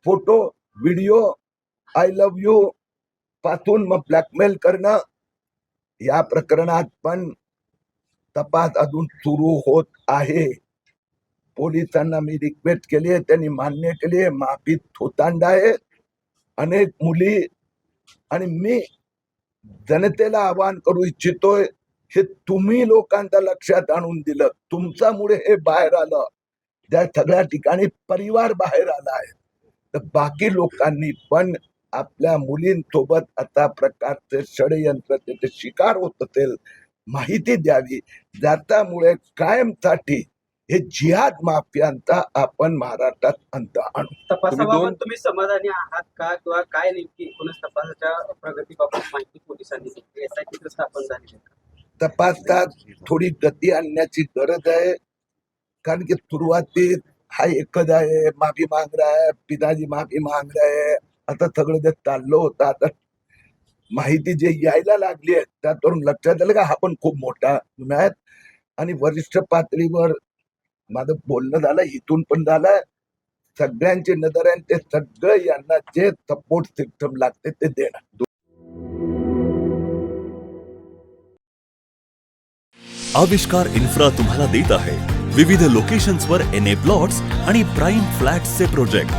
Photo video I love you पाठवून मग blackmail करणं, या प्रकरणात पण तपास अजून सुरू होत आहे. पोलिसांना मी रिक्वेस्ट केली आहे, त्यांनी मान्य केली आहे, माफी थोतांड आहे. अनेक मुली आणि मी जनतेला आवाहन करू इच्छितोय, हे तुम्ही लोकांच्या लक्षात आणून दिलं, तुमच्यामुळे हे बाहेर आलं. त्या सगळ्या ठिकाणी परिवार बाहेर आला आहे, तर बाकी लोकांनी पण आपल्या मुलींसोबत अशा प्रकारचे षडयंत्र त्याचे शिकार होत असेल माहिती द्यावी, ज्याच्यामुळे कायमसाठी हे जिहाद माफियांचा आपण महाराष्ट्रात अंत आणू. तपासाबाबत तुम्ही समाधानी आहात का, किंवा काय नेमकी एकूणच तपासाच्या प्रगतीबाबत माहिती पोलिसांनी दिली? एसआयटी स्थापन झाली, तपासात थोडी गती आणण्याची गरज आहे, कारण की सुरुवातीत हा एकच आहे, माफी मांग रहा है, पिताजी माफी मांग रहे है, आता सगळं जे चाललं होतं, आता माहिती जे यायला लागली आहे त्यातून लक्षात आलं का हा पण खूप मोठा गुन्हा आहे. आणि वरिष्ठ पातळीवर माझं बोलणं झालं, इथून पण झालं, सगळ्यांची नजर आहे, ते सगळं यांना जे सपोर्ट सिस्टम लागते ते देणार. आविष्कार इन्फ्रा तुम्हाला देत आहे विविध लोकेशन्सवर NA प्लॉट्स आणि प्राइम फ्लॅट्सचे प्रोजेक्ट.